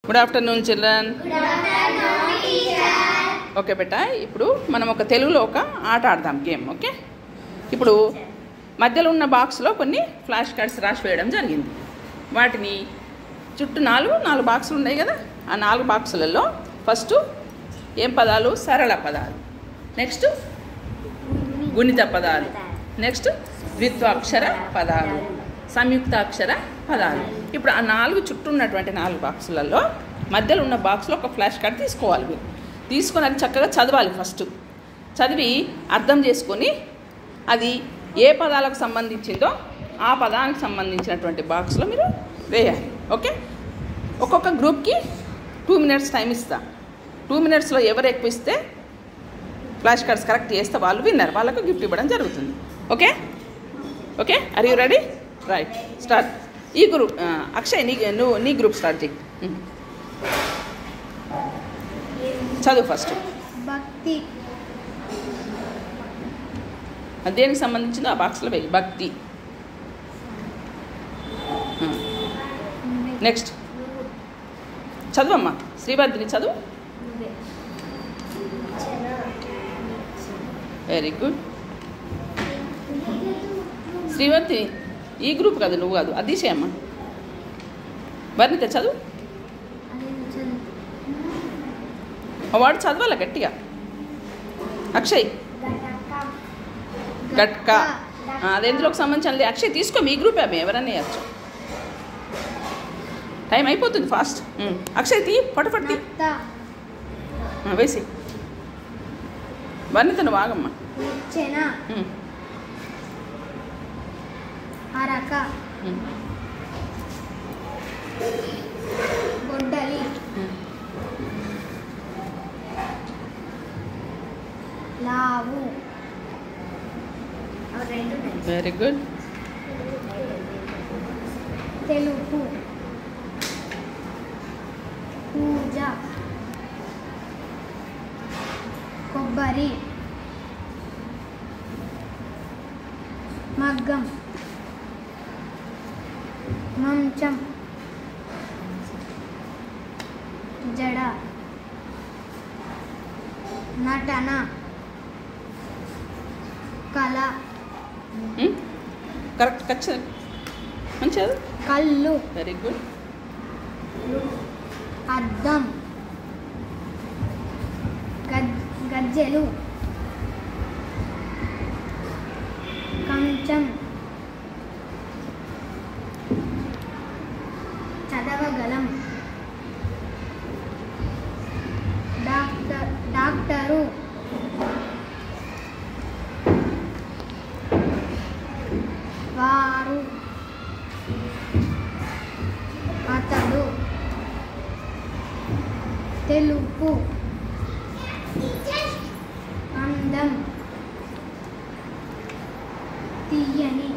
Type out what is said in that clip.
Good afternoon children. Okay బేటా, ఇప్పుడు మనం ఒక తెలుగులో ఒక ఆట ఆడదాం, గేమ్. ఓకే, ఇప్పుడు మధ్యలో ఉన్న బాక్స్లో కొన్ని ఫ్లాష్ కార్డ్స్ రాసి వేయడం జరిగింది. వాటిని చుట్టూ నాలుగు బాక్సులు ఉన్నాయి కదా, ఆ 4 బాక్సులలో ఫస్ట్ ఏం పదాలు? సరళ పదాలు. నెక్స్ట్ గుణిత పదాలు. నెక్స్ట్ ద్విత్వాక్షర పదాలు, సంయుక్తాక్షర పదాలు. ఇప్పుడు ఆ 4 చుట్టూ ఉన్నటువంటి 4 బాక్సులలో మధ్యలో ఉన్న బాక్స్లో ఒక ఫ్లాష్ కార్డ్ తీసుకోవాలి. మీరు తీసుకొని అది చక్కగా చదవాలి. ఫస్ట్ చదివి అర్థం చేసుకొని అది ఏ పదాలకు సంబంధించిందో ఆ పదానికి సంబంధించినటువంటి బాక్స్లో మీరు వేయాలి. ఓకే, ఒక్కొక్క గ్రూప్కి 2 minutes టైం ఇస్తా. 2 minutesలో ఎవరు ఎక్కువ ఇస్తే ఫ్లాష్ కార్డ్స్ కరెక్ట్ చేస్తే వాళ్ళు విన్నర్, వాళ్ళకు గిఫ్ట్ ఇవ్వడం జరుగుతుంది. Okay okay, are you ready? Right, start. ఈ గ్రూప్ అక్షయ్, నీ గ్రూప్ స్టార్ట్ చేయి. చదువు ఫస్ట్. భక్తి. దేనికి సంబంధించిందో ఆ బాక్స్లో వేయి. భక్తి. నెక్స్ట్ చదువమ్మా, శ్రీవర్ధిని చదువు. Very good. శ్రీవర్ధిని ఈ గ్రూప్ కాదు, నువ్వు కాదు, అది తీసేయమ్మా. వర్ణిత చదువు. వాడు చదవాలి గట్టిగా. అక్షయ్ గట్కా. అదేందులోకి సంబంధించి అక్షయ్ తీసుకో, మీ గ్రూప్ అమ్మే, ఎవరన్నా వేయచ్చు. టైం అయిపోతుంది, ఫాస్ట్. అక్షయ్ తీ, పట్టుపట్టి వేసి. వర్ణిత నువ్వు ఆగమ్మా. అరక, గొడ్డలి, లావు. Very good. తెలుపు, పూజ, కొబ్బరి, మగ్గం, మంచం, జడ, నటన, కళ. కరెక్ట్, ఖచ్చితంగా మంచిది. కళ్ళు. Very good. అద్దం, గజ్జెలు, కంచం, చదవగలం, డాక్టరు, వారు, అతడు, తెలుపు, అందం, తీయని,